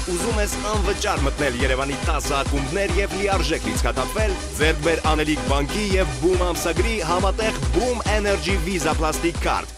Ուզում ես անվճար մտնել Երևանի 10 ակումբներ եւ լիարժեք լիցքաթափվել, ձեռք բեր Անելիք բանկի եւ Boom ամսագրի համատեղ Boom Energy Visa Plastic Card։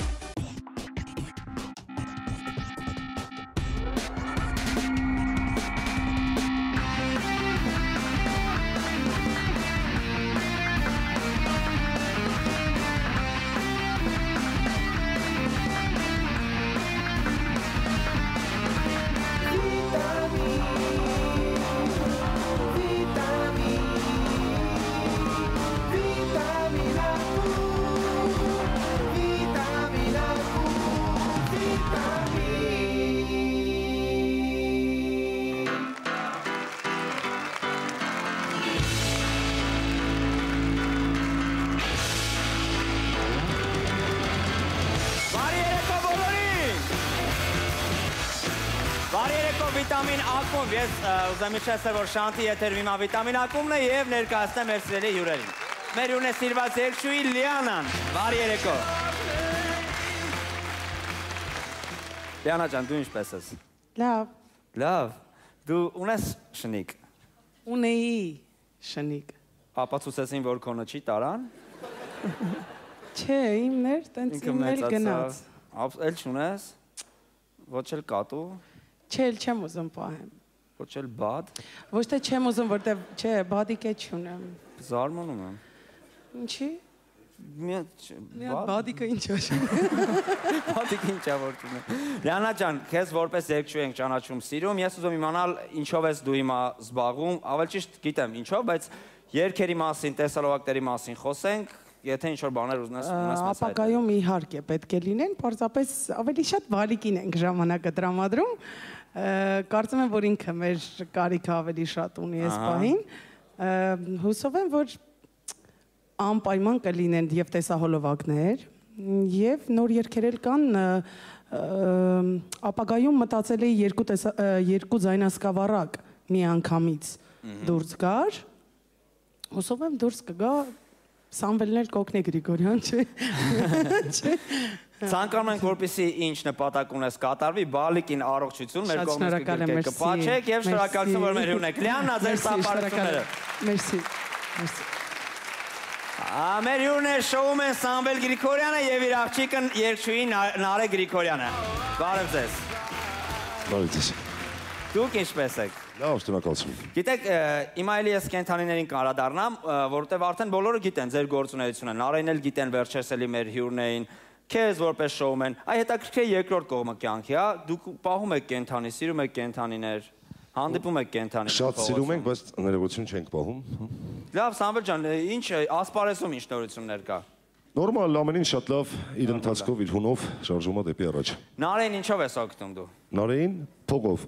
Վիտամին ակումբ, ես ուզամիջ ես որ շանթի եթեր վիմա վիտամին ակումբն է և ներկայացնեմ մեր սիրելի հյուրերին։ Մեր հյուրն է սիրված երգչուհի Լիանան, բարի երեկո։ Լիանա ջան, դու ինչպես ես։ Լավ։ Լավ, դու ունես շնիկ։ Ունեի շնիկ։ Ապացուցեցին, որ քոնը չի տարան։ Չէ, իմներ, տենց իմներ գնաց։ Էլ չունես, ոչ էլ կատու։ Չէ, չեմ ուզում պահեմ։ Ոչ էլ բադ։ Ոչ թե չեմ ուզում, որտեղ չէ, բադիկ է չունեմ։ Զարմանում եմ։ Ինչի։ Մի բադիկը ինչ է։ Բադիկը ինչ է որ չունեմ։ Լիանա ջան, քեզ որպես երգչուհի ենք ճանաչում սիրում, ես ուզում իմանալ ինչով ես դու հիմա զբաղվում, ավելի ճիշտ գիտեմ ինչով, բայց երգերի մասին, տեսարողակների մասին խոսենք, եթե ինչ-որ բաներ ուզնես մեզ ապագայում իհարկե պետք է լինեն, պարզապես ավելի շատ վալիկին ենք ժամանակը տրամադրում, կարծում եմ, որ ինքը մեր կարիքը ավելի շատ ունի այս պահին, հուսով եմ, որ անպայման կլինեն և տեսահոլովակներ, և նոր երգեր էլ կան, ապագայում մտածել էի երկու ձայնասկավառակ մի անգամից դուրս գար, հուսով եմ դուրս կգա Սամվելներ կոգնի Գրիգորյան, չէ։ Ցանկանում ենք, որպեսզի ինչ նպատակ ունես կատարվի, բալիկին առողջություն, մեր կողմից կպաչեք և շնորհակալություն, որ մեր հյուրն եք։ Լիանա, ձեր սապարությունները։ Մերսի։ Մեր հյուրն է շոում են Սամվել Գրիգորյանը և իր աղջիկը երգչուհի Նարէ Գրիգորյանը։ Բարև ձեզ։ Բարև ձեզ։ Դուք ինչպես եք։ Լավ, շնորհակալություն։ Գիտեք, հիմա էլի ես կենդանիներին կանդրադառնամ, որովհետև արդեն բոլորը գիտեն ձեր գործունեությունը, Նարէին էլ գիտեն, վերջերս էլի մեր հյուրն էին, քեզ որպես շոումեն, այ հետաքրքիր երկրորդ կողմը կյանքի, հա, դուք պահում եք կենդանի, սիրում եք կենդանիներ, հանդիպում եք կենդանիներ։ Շատ սիրում ենք, բայց ներողություն չենք պահում։ Լավ, Սամվել ջան, ինչ ասպարեզում ինչ նորություններ կա։ Նորմալ, ամեն ինչ շատ լավ, իր ընթացքով, իր հունով շարժում է դեպի առաջ։ Նարէին ինչով ես օգնում դու։ Նարէին փողով։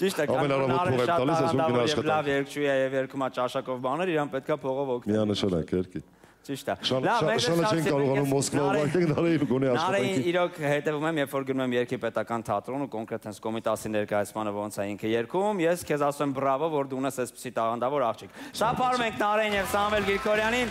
Ճիշտ է, Նարէն շատ տարանդավոր և լավ երգչուհի է և երգում է ճաշակով բաներ, իրան պետք է փողով օգնել։ Միանշանակ, երգի։ Ճիշտ է։ Շանը չենք կարողանում Մոսկվա ուղարկենք, Նարէին գոնե աշխատանքի։ Նարէին իրոք հետևում եմ, երբ որ գնում եմ երգի պետական թատրոն ու կոնկրետ հենց Կոմիտասի ներկայացմանը ոնց է ինքը երգում, ես քեզ ասում եմ բրավո, որ դու ունես այսպիսի տաղանդավոր աղջիկ։ Շապարում ենք Նարէին և Սամվել Գրիգորյանին։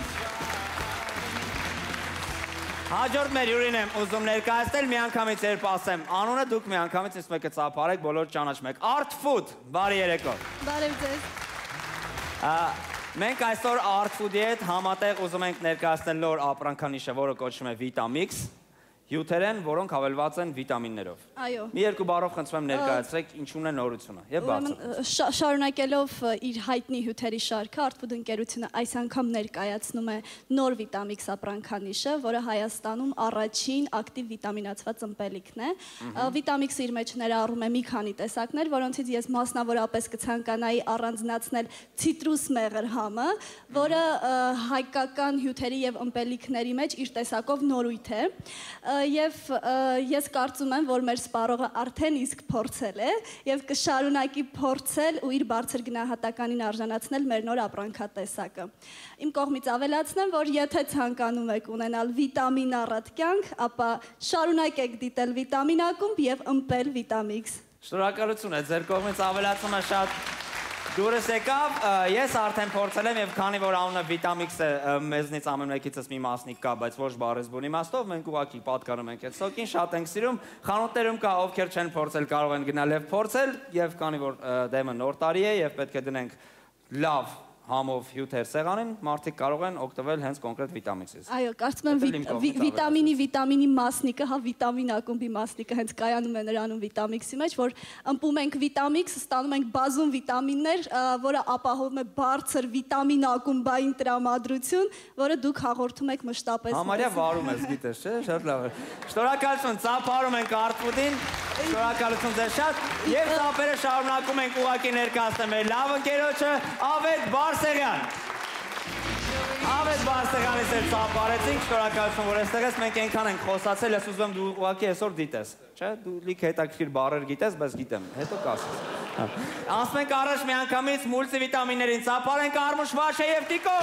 Հաջորդ մեր հյուրին եմ ուզում ներկայացնել, մի անգամից երբ ասեմ անունը, դուք մի անգամից ինձ մեկը ծափարեք, բոլոր ճանաչում եք։ Art Food, բարի երեկո։ Բարև ձեզ։ Մենք այսօր Art Food-ի հետ համատեղ ուզում ենք ներկայացնել նոր ապրանքանիշը, որը կոչվում է Vitamix, հյութեր են, որոնք հավելված են վիտամիններով։ Այո։ Մի երկու բառով խնդրում եմ ներկայացրեք ինչու՞ն է նորությունը եւ բացատրեք։ Շարունակելով իր հայտնի հյութերի շարքը, Art Food ընկերությունը այս անգամ ներկայացնում է նոր Vitamix ապրանքանիշը, որը Հայաստանում առաջին ակտիվ վիտամինացված ըմպելիքն է։ Vitamix-ը իր մեջ ներառում է մի քանի տեսակներ, որոնցից ես մասնավորապես կցանկանայի առանձնացնել ցիտրուս մեղրհամը, որը հայկական հյութերի եւ ըմպելիքների մեջ իր տեսակով նորույթ է։ Եվ ես կարծում եմ, որ մեր սպառողը արդեն իսկ փորձել է և կշարունակի փորձել ու իր բարձր գնահատականին արժանացնել մեր նոր ապրանքատեսակը։ Իմ կողմից ավելացնեմ, որ եթե ցանկանում եք ունենալ վիտամին առատ կյանք, ապա շարունակեք դիտել վիտամին ակումբ և ըմպել Vitamix։ Շնորհակալություն է, ձեր կողմից ավելացումը շատ Դուրս եկավ, ես արդեն փորձել եմ եւ քանի որ անունը Vitamix-ը մեզնից ամեն մեկիցս մի մասնիկ կա, բայց ոչ բարեզբուն իմաստով, մենք ուղղակի պատկանում ենք այդ սոկին, շատ ենք սիրում։ Խանութներում կա, ովքեր չեն փորձել, կարող են գնալ եւ փորձել, եւ քանի որ դեմը նոր տարի է եւ պետք է դնենք լավ համով հյութեր սեղանին, մարդիկ կարող են օգտվել հենց կոնկրետ Vitamix-ից։ Այո, կարծում եմ վիտամինի մասնիկը, հա վիտամին ակումբի մասնիկը հենց կայանում է նրանում Vitamix-ի մեջ, որ ըմպում ենք Vitamix, ստանում ենք բազում վիտամիններ, որը ապահովում է բարձր վիտամին ակումբային տրամադրություն, որը դուք հաղորդում եք մշտապես։ Համարյա վարում ես, գիտես, չէ՞, շատ լավ է։ Շնորհակալություն, ծափարում ենք Արթուդին, շնորհակալություն ձեզ շատ, եւ ծափերը շարունակում ենք ուղղակի ներկայացնել մեր լավ ընկերոջը Ավետ Բարսեղյան։ Ավետ Բարսեղյանից էլ ծափարեցինք, շնորհակալություն, որ այստեղ ես, մենք այնքան ենք խոսացել, ես ուզում եմ դու ուղղակի այսօր դիտես, չէ՞, դու լիք հետաքրքիր բառեր գիտես, բայց գիտեմ, հետո կասես։ Անցնում ենք առաջ միանգամից մուլտիվիտամիններին, ծափարենք Արմուշ Վաշե եւ Տիկո։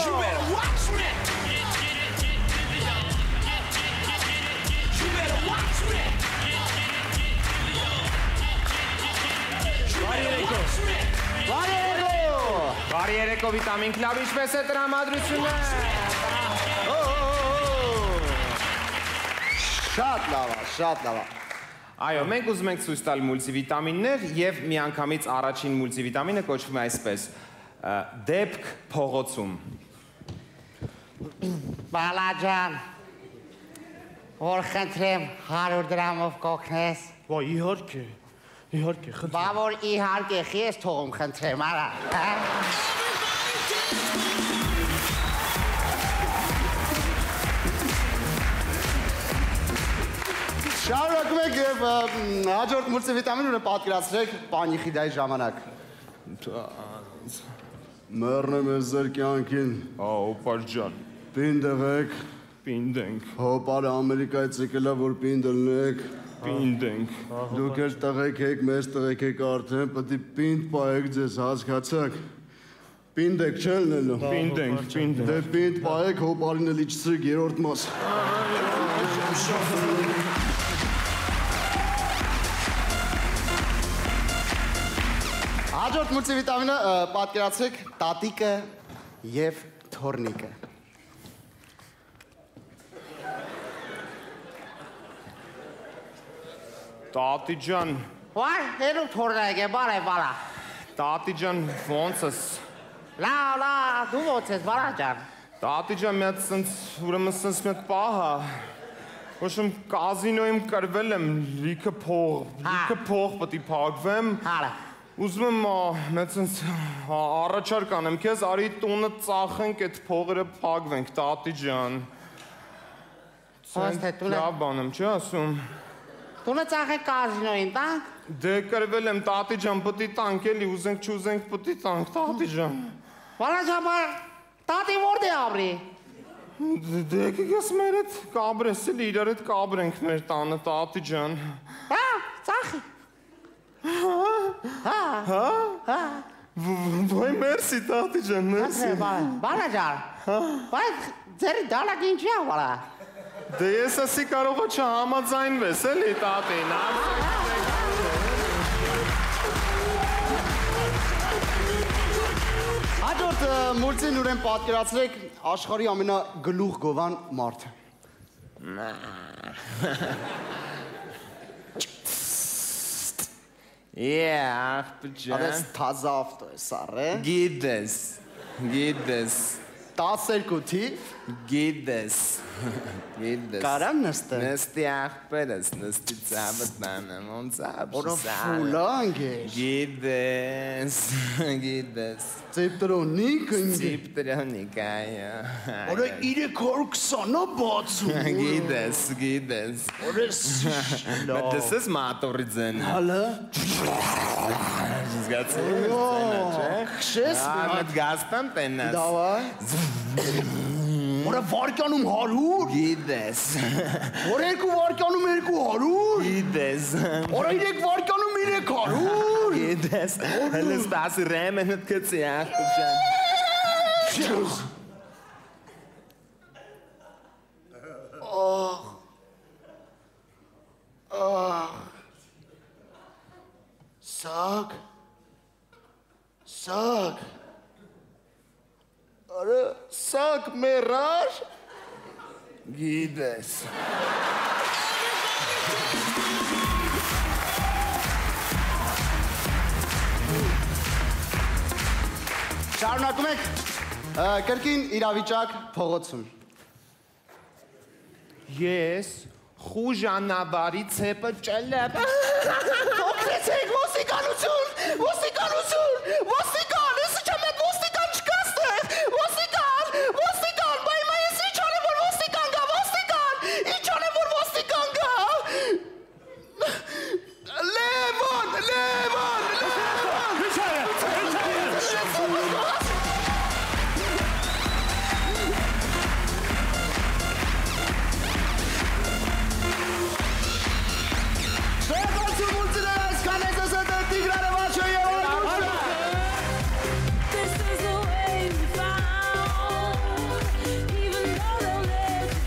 Բարի երեկո վիտամին կլավ, ինչպես է տրամադրությունը։ Շատ լավ է, շատ լավ է։ Այո, մենք ուզում ենք ցույց տալ մուլտիվիտամիններ եւ միանգամից առաջին մուլտիվիտամինը կոչվում է այսպես. դեպք փողոցում։ Բալաջան, որ խնդրեմ 100 դրամով կօգնես։ Ո, իհարկե, խնդրեմ։ Բա որ իհարկե ես թողում խնդրեմ, արա։ Շարունակում եք եւ հաջորդ մուլտիվիտամինը պատկերացրեք պանիխիդայի ժամանակ։ Մեռնեմ ես ձեր կյանքին։ Օպարջան։ Պինդ եղեք։ Պինդ ենք։ Հոպարը Ամերիկայից եկել է, որ պինդ ելնեք։ Պինդ ենք։ Դուք էլ տղեկ եք, մեզ տղեկ եք արդեն, պետք է պինդ պահեք ձեզ, հասկացաք։ Պինդ եք չել նելու։ Պինդ ենք։ Դե պինդ պահեք, հոպարին էլ իջցրեք երրորդ մաս։ Հաջորդ մուլտիվիտամինը պատկերացրեք տատիկը եւ թորնիկը։ Տատի ջան, Վար, հերու թորնակ է, բարա։ տատի ջան, ոնց ես։ Լավ, դու ոնց ես, բարաջան։ Տատի ջան, մի հատ սենց, ուրեմն սենց մի հատ պահա։ Ոչմ կազինոյում կրվել եմ, լիքը փող պետք է փակվեմ։ Հալը։ Ուզում եմ մեծ սենց առաջարկ անեմ քեզ, արի տունը ծախենք, այդ փողերը փակվենք, տատի ջան։ Ոնց թե տունը։ Լավ բան եմ, չի ասում։ Տունը ծախեք կազինոյին, տանք։ Դե կրվել եմ, տատի ջան, պետք է տանք էլի, ուզենք չուզենք, պետք է տանք, տատի ջան։ Բարաջան, տատի որտե ապրի։ Դե կգես մեր հետ կաբրես էլի, իրար հետ կաբրենք մեր տանը, տատի ջան։ Հա, ծախի։ Ոյ մերսի, տատի ջան, մերսի։ Բարաջան, բայց ձերի դալակ ինչի է, բարա։ Դե ես ասի կարող է չհամաձայնվես, էլի տատին, Հաջորդ մուլտին ուրեն պատկերացրեք աշխարհի ամենագլուխ գովան մարդը։ աղբջան։ Ադես թազա ավտո է սարը։ Գիդես, 12 թիվ։ գիդես։ Կարամ նստել։ Նստի աղբերս, նստի ծաբը տանը, ոնց աբշ Որով ֆուլանգ է։ Գիդես։ Ծեպտրոնիկ ընգ։ Ծիպտրոնիկ, այո։ Որը 320-ը բացում։ Գիդես։ Որը Բայց դες ես մատորի ձեն։ հալը։ Զգացի եմ ձենը, չէ։ Քշես։ Ամետ գաստան տենաս։ Դավայ։ Որը վարկյանում 100։ Գիդես։ Որը 2 վարկյանում 200։ Գիդես։ Որը 3 վարկյանում 300։ Գիդես։ Հələ ստասի ռեմեն հտ կծի աղբջան։ Սակ։ Սակ։ Արա, սակ մեռար։ Գիտես։ Շարունակում եք կրկին իրավիճակ փողոցում։ Ես խուժանավարի ցեպը ճելებ։ Օգնեցեք, ոստիկանություն, ես չեմ այդ ոստիկան չկա ստեղ, ոստիկան, բայ մա ես ինչ անեմ, որ ոստիկան գա, ինչ անեմ, որ ոստիկան գա։ Լևոն։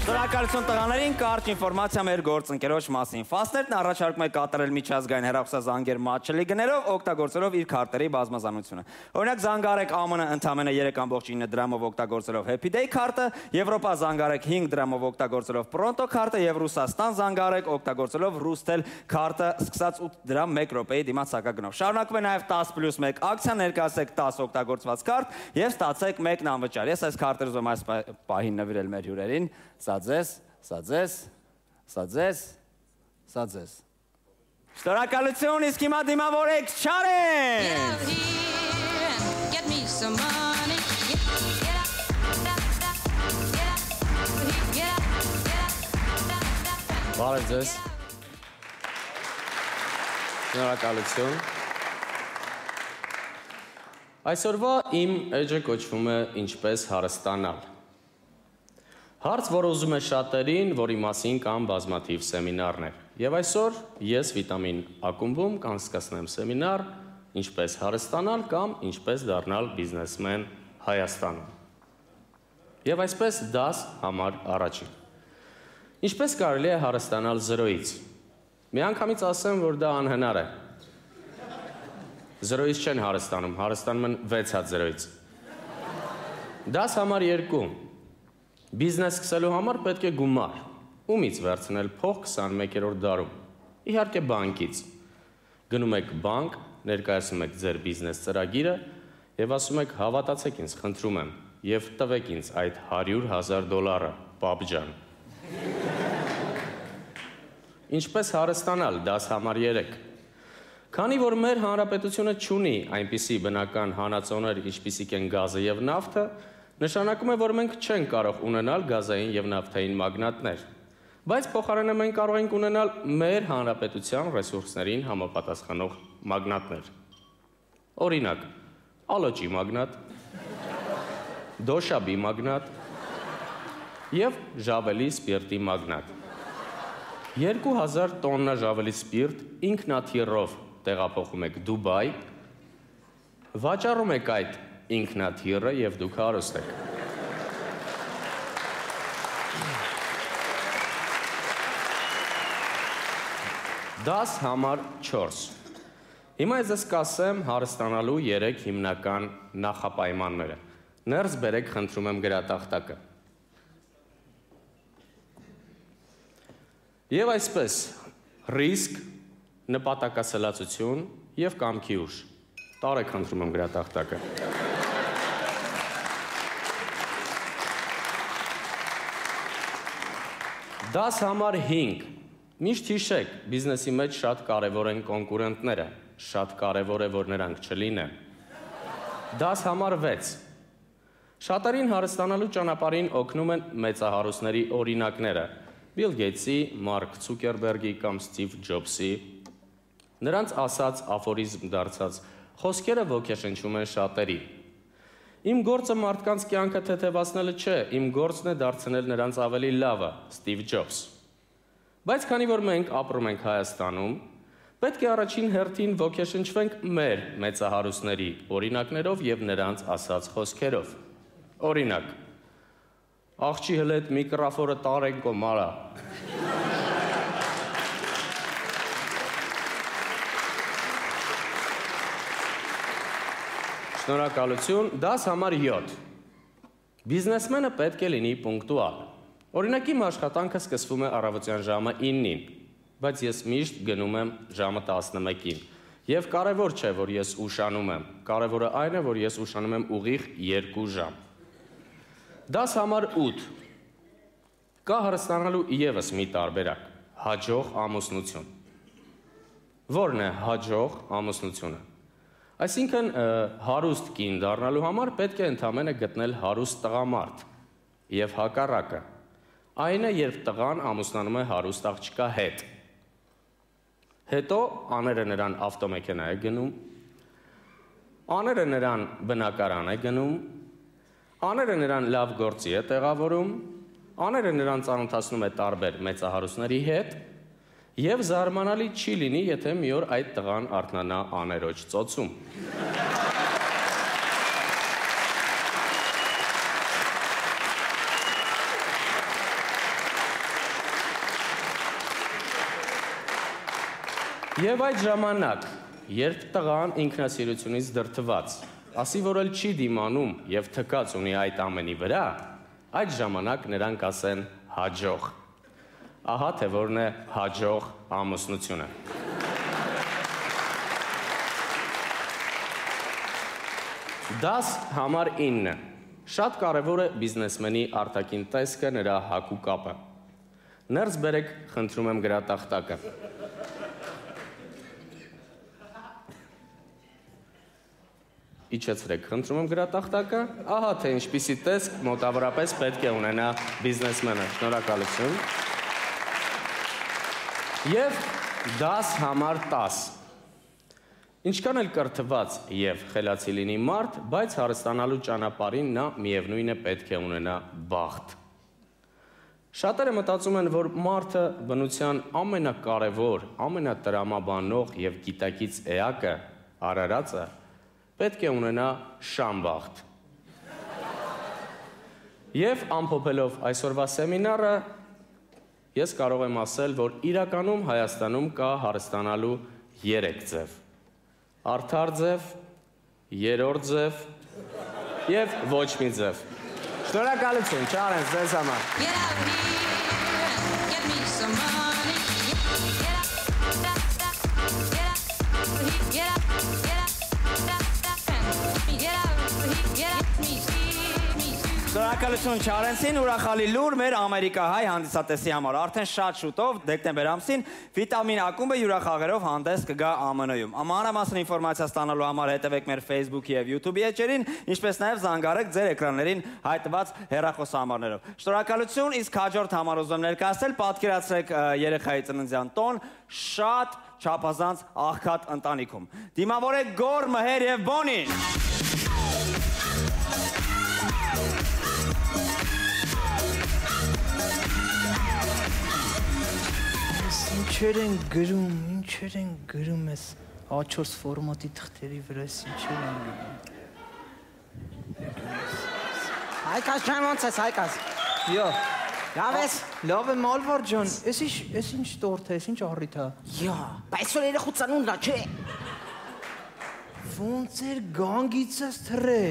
Շնորհակալություն տղաներին, կարճ ինֆորմացիա մեր գործընկերոջ մասին։ Ֆասներն առաջարկում է կատարել միջազգային հեռախոսազանգեր մատչելի գներով, օգտագործելով իր քարտերի բազմազանությունը։ Օրինակ զանգարեք ԱՄՆ ընդամենը 3.9 դրամով օգտագործելով Happy Day քարտը, Եվրոպա զանգարեք 5 դրամով օգտագործելով Pronto քարտը եւ Ռուսաստան զանգարեք օգտագործելով Rustel քարտը սկսած 8 դրամ 1 րոպեի դիմաց սակագնով։ Շարունակվում է նաեւ 10+1 ակցիա, ներկայացեք 10 օգտագործված քարտ եւ ստացեք 1-ն անվճար։ Ես այս քարտերը ուզում այս պահին նվիրել մեր հյուրերին։ Սա ձեզ։ Շնորհակալություն, իսկ հիմա դիմավորեք Չարեն։ Բարև ձեզ։ Շնորհակալություն։ Այսօրվա իմ էջը կոչվում է «Ինչպես հարստանալ»։ Հարց, որը ուզում է շատերին, որի մասին կան բազմաթիվ սեմինարներ։ Եվ այսօր ես վիտամին ակումբում կանցկացնեմ սեմինար «Ինչպես հարստանալ» կամ «Ինչպես դառնալ բիզնեսմեն Հայաստանում»։ Եվ այսպես դաս համար առաջին։ Ինչպես կարելի է հարստանալ 0-ից։ Միանգամից ասեմ, որ դա անհնար է։ 0-ից չեն հարստանում, հարստանում են 6 հատ 0-ից։ Դաս համար 2։ Բիզնես սկսելու համար պետք է գումար։ Ումից վերցնել փող 21-րդ դարում։ Իհարկե բանկից։ Գնում եք բանկ, ներկայացնում եք ձեր բիզնես ծրագիրը եւ ասում եք հավատացեք ինձ, խնդրում եմ, եւ տվեք ինձ այդ $100,000, պապ ջան։ Ինչպես հարստանալ, դաս համար 3։ Քանի որ մեր հանրապետությունը չունի այնպիսի բնական հանածոներ, ինչպիսիք են գազը եւ նավթը, նշանակում է, որ մենք չենք կարող ունենալ գազային եւ նավթային մագնատներ, բայց փոխարենը մենք կարող ենք ունենալ մեր հանրապետության ռեսուրսներին համապատասխանող մագնատներ։ Օրինակ, ալոճի մագնատ, դոշաբի մագնատ եւ ժավելի սպիրտի մագնատ։ 2000 տոննա ժավելի սպիրտ ինքնաթիռով տեղափոխում եք Դուբայ, վաճառում եք այդ ինքնաթիռը եւ դուք հարուստ եք։ Դաս համար 4։ Հիմա ես կասեմ հարստանալու 3 հիմնական նախապայմանները։ Ներս բերեք, խնդրում եմ գրատախտակը։ Եվ այսպես, ռիսկ, նպատակասլացություն եւ կամքի ուժ։ Տարեք, խնդրում եմ գրատախտակը։ Դաս համար 5։ Միշտ հիշեք, բիզնեսի մեջ շատ կարևոր են կոնկուրենտները, շատ կարևոր է, որ նրանք չլինեն։ Դաս համար 6։ Շատերին հարստանալու ճանապարհին օգնում են մեծահարուստների օրինակները՝ Բիլ Գեյթսի, Մարկ Ցուկերբերգի կամ Սթիվ Ջոբսի։ Նրանց ասած աֆորիզմ դարձած խոսքերը ոգեշնչում են շատերի։ Իմ գործը մարդկանց կյանքը թեթևացնելը չէ, իմ գործն է դարձնել նրանց ավելի լավը, Սթիվ Ջոբս։ Բայց քանի որ մենք ապրում ենք Հայաստանում, պետք է առաջին հերթին ոգեշնչվենք մեր մեծահարուստների օրինակներով եւ նրանց ասած խոսքերով։ Օրինակ, աղջի հլետ միկրոֆոնը տարենք ու մարա։ Շնորհակալություն, դաս համար 7։ Բիզնեսմենը պետք է լինի պունկտուալ։ Օրինակ իմ աշխատանքը սկսվում է առավոտյան ժամը 9-ին, բայց ես միշտ գնում եմ ժամը 11-ին։ Եվ կարևոր չէ, որ ես ուշանում եմ, կարևորը այն է, որ ես ուշանում եմ ուղիղ 2 ժամ։ Դաս համար 8։ Կա հարստանալու ևս մի տարբերակ՝ հաջող ամուսնություն։ Որն է հաջող ամուսնությունը։ Այսինքն հարուստ կին դառնալու համար պետք է ընդամենը գտնել հարուստ տղամարդ եւ հակառակը։ Այն է, երբ տղան ամուսնանում է հարուստ աղջկա հետ։ Հետո աները նրան ավտոմեքենա է գնում, աները նրան բնակարան է գնում, աները նրան լավ գործի է տեղավորում, աները նրան ծանոթացնում է տարբեր մեծահարուստների հետ եւ զարմանալի չի լինի, եթե մի օր այդ տղան արթնանա աներոջ ծոցում։ Եվ այդ ժամանակ, երբ տղան ինքնասիրությունից դրդված, ասի, որ էլ չի դիմանում եւ թքած ունի այդ ամենի վրա, այդ ժամանակ նրանք ասեն հաջող։ Ահա թե որն է հաջող ամուսնությունը։ Դաս համար 9։ Շատ կարևոր է բիզնեսմենի արտաքին տեսքը, նրա հագու կապը։ Ներս բերեք, խնդրում եմ գրատախտակը։ Իջեցրեք, խնդրում եմ գրատախտակը, ահա թե ինչպիսի տեսք մոտավորապես պետք է ունենա բիզնեսմենը։ Շնորհակալություն։ Եվ դաս համար 10։ Ինչքան էլ կրթված եւ խելացի լինի մարդ, բայց հարստանալու ճանապարհին նա միևնույն է պետք է ունենա բախտ։ Շատերը մտածում են, որ մարդը բնության ամենակարևոր, ամենատրամաբանող եւ գիտակից էակը, արարածը, պետք է ունենա շամբախտ։ Եվ ամփոփելով այսօրվա սեմինարը, ես կարող եմ ասել, որ իրականում Հայաստանում կա հարստանալու 3 ձև. արդար ձև, երրորդ ձև եւ ոչ մի ձև։ Շնորհակալություն, Չարենց, ձեզ համար։ Շնորհակալություն Չարենցին, ուրախալի լուր մեր ամերիկահայ հանդիսատեսի համար։ Արդեն շատ շուտով դեկտեմբեր ամսին վիտամին ակումբը յուրախաղերով հանդես կգա ԱՄՆ-ում։ Մանրամասն ինֆորմացիա ստանալու համար հետևեք մեր Facebook եւ YouTube էջերին, ինչպես նաեւ զանգարեք ձեր էկրաններին հայտնված հեռախոսահամարներով։ Շնորհակալություն, իսկ հաջորդ համար ուզում ներկայացնել, պատկերացրեք երեխայի ծննդյան տոն շատ չափազանց աղքատ ընտանիքում։ Դիմավորեք Գոր, Մհեր եւ Բոնին։ Ինչեր են գրում ես A4 ֆորմատի թղթերի վրա, ինչեր են գրում։ Հայկաս ջան, ոնց ես Հայկաս։ Յո, լավ ես։ Լավ եմ Ալվար ջան, ես ինչ տորթ է, ինչ առիթ է։ Յո, բայց որ երեխու ծնունդն է, չէ։ Ոնց էր գանգիցս թռե։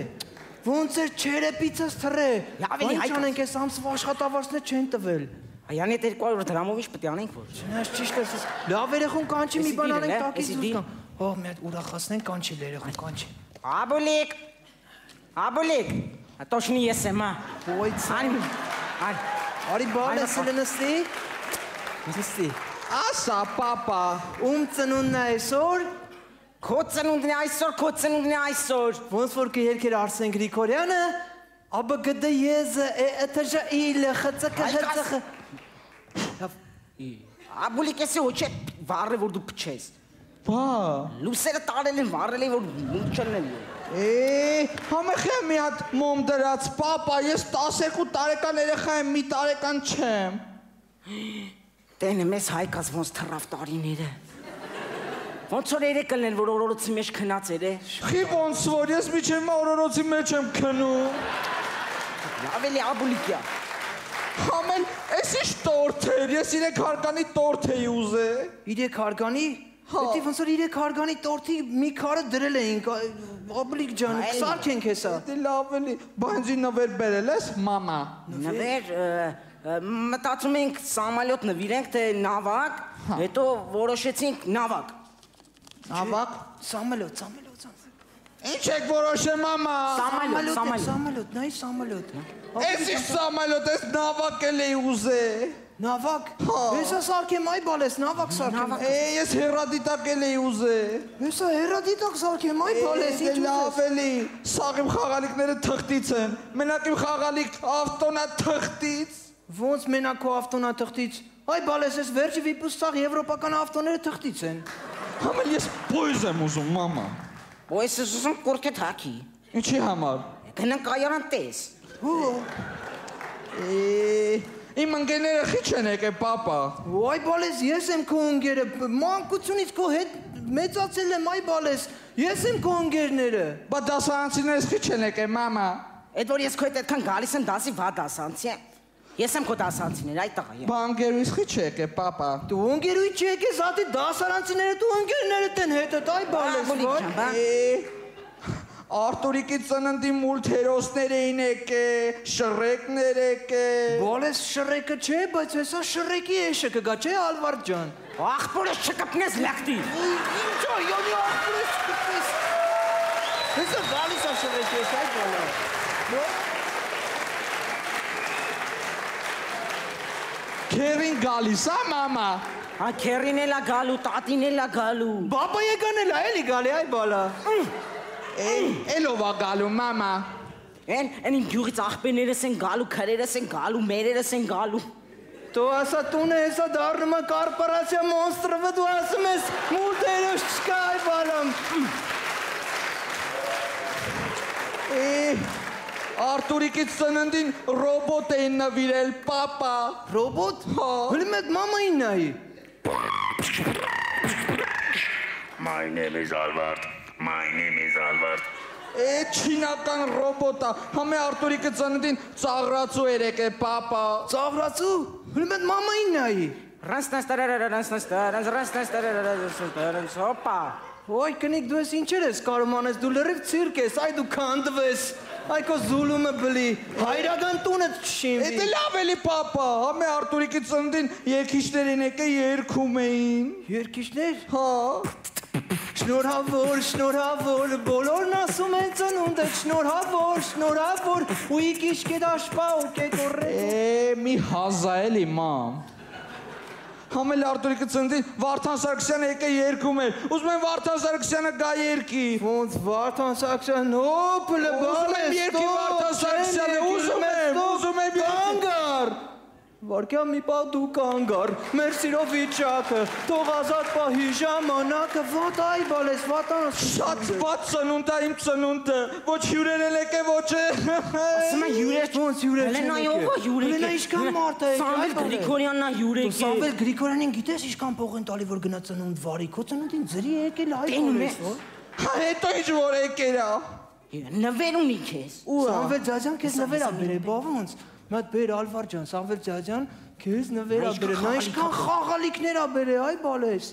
Ոնց էր չերեպիցս թռե։ Լավ էլի Հայկաս։ Ինչ անենք, այս ամսվա աշխատավարձներ չեն տվել։ Այանի 200 դրամով ինչ պետք է անենք որ։ Չնայած ճիշտ ես, լավ երեխուն կանչի մի բան անենք տակից դուրս կան։ Հո, մի հատ ուրախացնենք կանչի երեխուն կանչի։ Աբուլիկ։ Աբուլիկ։ Точно ես եմ, հա։ Ոյց։ Արի բալեսը նստի։ Նստի։ Ասա, պապա, ում ծնունդն է այսօր։ Քո ծնունդն է այսօր, քո ծնունդն է այսօր։ Ոնց որ կերքեր Արսեն Գրիգորյանը, ԱԲԳԴ եզը, ԵԹԺ իլը, ԽՑԿ։ Աբուլիկ էսի ոչ է վառը որ դու փչես։ Բա, լուսերը տարել են, վառել են որ մուչելն են։ Համեխ եմ մի հատ մոմ դրած, պապա, ես 12 տարեկան երեխա եմ, մի տարեկան չեմ։ Տենը մեզ Հայկաս ոնց թռավ տարիները։ Ոնց որ երեկն են, որ օրորոցի մեջ քնած էր է։ Խի ոնց որ, ես միջև մա օրորոցի մեջ եմ քնում։ Լավ էլի Աբուլիկյա։ Համեն, ես ինչ տորթ էր, ես 3 հարկանի տորթ էի ուզե։ 3 հարկանի, Պետք ոնց որ 3 հարգանի տորթի մի քարը դրել էինք, Աբլիկ ջան, սարքենք հեսա։ Դե լավ էլի, բանջի նվեր բերել ես, մամա։ Նվեր, մտածում ենք սամալյոտ նվիրենք, թե նավակ, հետո որոշեցինք նավակ։ Նավակ։ Սամալյոտ։ Ինչ եք որոշել, մամա։ Սամալյոտ, նայ սամալյոտ։ Էս ինչ սամալյոտ, էս նավակ էլ էի ուզե։ Նավակ։ Հեսա սարքեմ այ բալես, նավակ սարքեմ։ Ես հերադիտակ էլ էի ուզե։ Հեսա հերադիտակ սարքեմ այ բալես, ինչ ուզես։ Լավ էլի, սաղ իմ խաղալիքները թղթից են։ Մենակ իմ խաղալիք ավտոնա թղթից։ Ոնց մենակ քո ավտոնա թղթից։ Այ բալես, ես վերջի վիպուստաղ եվրոպական ավտոները թղթից են։ Համել ես պոյզ եմ ուզում, մամա։ Պոյզ ես ուզում կորքետ հակի։ Ինչի համար։ Գնանք կայարան տես։ Իմ ընկերները խիչ են եկել, պապա։ Այ բալես, ես եմ քո ընկերը, մանկությունից քո հետ մեծացել եմ, այ բալես, ես եմ քո ընկերները։ Բա դասարանցիներս խիչ են եկել, մամա։ Էդ որ ես քո հետ այդքան գալիս եմ դասի վա դասանցի եմ։ Ես եմ քո դասանցիներ, այդ տղա եմ։ Բա ընկերուից խիչ եկել, պապա։ Դու ընկերուից չեկես, հատի դասարանցիները դու ընկերներդ են հետդ, այ բալես, Արտուրիկի ծննդի մուլտհերոսներ էին եկել, Շրեկներ եկել։ Բալես Շրեկը չէ, բայց հեսա Շրեկի էշը կգա, չէ Ալվարդ ջան։ Աղբորս չկպնես լակտի։ Ինչ է, յոնի աղբորս չկպնես։ Հեսա գալիս է Շրեկի էշ, այ բալես։ Քերին գալիս է, մամա։ Հա քերին էլա գալու, տատին էլա գալու։ Բաբա եկան էլա, էլի գալի, այ բալա։ Էլով է գալու, մամա։ Են իմ գյուղից աղբերներս են գալու, քրերս են գալու, մերերս են գալու։ Դու ասա տունը հեսա դառնում է կորպորացիա մոնստրը, դու ասում ես մուլտերոս չկա, այ բալամ։ Արտուրիկից ծննդին ռոբոտ էին նվիրել, պապա։ Ռոբոտ։ Հլի մետ մամային նայի։ My name is Alvard. Չինական ռոբոտ է, համե Արտուրիկը ծննդին ծաղրացու էր եկել, պապա։ Ծաղրացու։ Հլի մետ մամային նայի։ Հոպա։ Ոյ կնիկ դու ես ինչեր ես կարում անես, դու լրիվ ցիրկ ես, այ դու քանդվես, այ քո զուլումը բլի, հայրական տունը չշինվի։ Էդ լավ էլի պապա, համե Արտուրիկի ծննդին երկիշներ են եկել երգում էին։ Երկիշներ։ Հա։ Շնորհավոր, բոլորն ասում են ծնունդ է, շնորհավոր, ու իկիշ կետ աշպա ու կետ օրրե։ Մի հազա էլի մամ։ Համել Արտուրիկը ծննդին Վարդան Սարգսյանը եկել երգում էր, ուզում եմ Վարդան Սարգսյանը գա երգի։ Ոնց Վարդան Սարգսյանը, հոպլը բալես, երգի Վարդան Սարգսյանը, ուզում եմ կանգար։ Վարկյա մի պա դու կանգար, մեր սիրո վիճակը, թող ազատ պահի ժամանակը, ված այ բալես, վատան։ Շատ ված ծնունդ է իմ ծնունդը, ոչ հյուրեր են եկել, ոչ է։ Ասում են հյուրեր ոնց հյուրեր չեն եկել։ Հելենա ովա հյուր եկել։ Հելենա իշքան մարդ է եկել։ Սամվել Գրիգորյանն է հյուր եկել։ Սամվել Գրիգորյանին գիտես իշքան փող են տալի, որ գնա ծնունդ վարի, քո ծնունդին ձրի եկել այ բալես։ Հետո ինչ որ եկել է։ Նվեր ունի քեզ։ Սամվել ջաջան քեզ նվեր ա բերել, բա ոնց։ Մատ բեր Ալվար ջան, Սամվել ջաջան, քեզ նվեր ա բերել, նա իշքան խաղալիքներ ա բերել, այ բալես։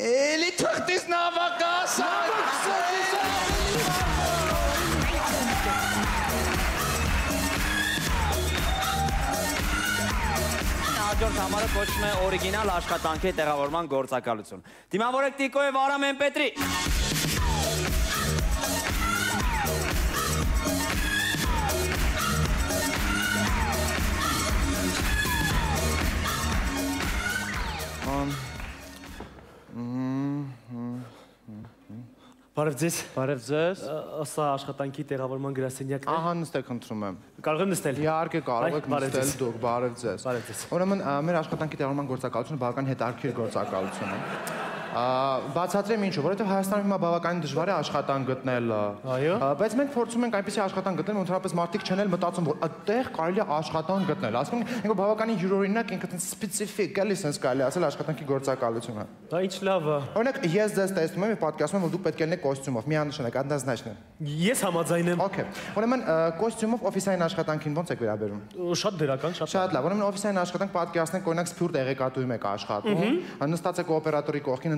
Էլի թղթից նավակ ասա։ Հաջորդ համարը կոչվում է օրիգինալ աշխատանքի տեղավորման գործակալություն։ Դիմավորեք Տիկոյև Արամեն Պետրի։ Բարև ձեզ։ Բարև ձեզ։ Սա աշխատանքի տեղավորման գրասենյակն է։ Ահա նստեք խնդրում եմ։ Կարող եմ նստել։ Իհարկե կարող եք նստել դուք, բարև ձեզ։ Բարև ձեզ։ Ուրեմն մեր աշխատանքի տեղավորման գործակալությունը բավական հետաքրքիր գործակալություն է։ Բացատրեմ ինչու, որովհետև Հայաստանում հիմա բավականին դժվար է աշխատանք գտնել։ Այո։ Բայց մենք փորձում ենք այնպիսի աշխատանք գտնել, որ ընդհանրապես մարդիկ չեն էլ մտածում, որ այդտեղ կարելի է աշխատանք գտնել։ Ասում ենք, ինքը բավականին յուրօրինակ, ինքը այդպես սպეციფիկ, էլի sense կարելի ասել աշխատանքի գործակալությունը։ Դա ինչ լավ է։ Օրինակ, ես ձեզ տեսնում եմ եւ պատկերացնում եմ, որ դուք պետք է լինեք կոստյումով, միանշանակ, однозначно։ Ես համաձայն եմ։ Okay։ Ուրեմն կոստյումով օֆիսային աշխատանքին ո՞նց եք վերաբերում։ Շատ դրական, շատ լավ։ Ուրեմն օֆիսային աշխատանք պատկերացնենք, օրինակ սփյուռ տեղեկատուում եք աշխատում, նստած եք օպերատորի կողքին,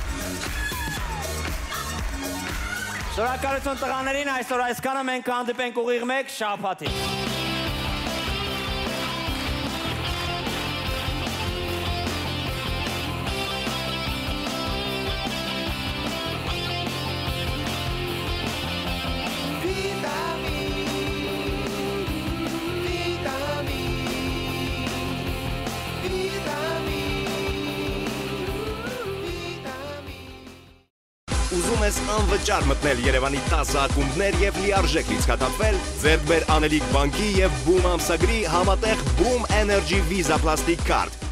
Շնորհակալություն տղաներին, այսօր այսքանը մենք կհանդիպենք ուղիղ 1 շաբաթին։ Ուզում ես անվճար մտնել Երևանի 10 ակումբներ եւ լիարժեք լիցքաթափվել, ձեռք բեր Անելիք բանկի եւ Boom ամսագրի համատեղ Boom Energy Visa Plastic Card։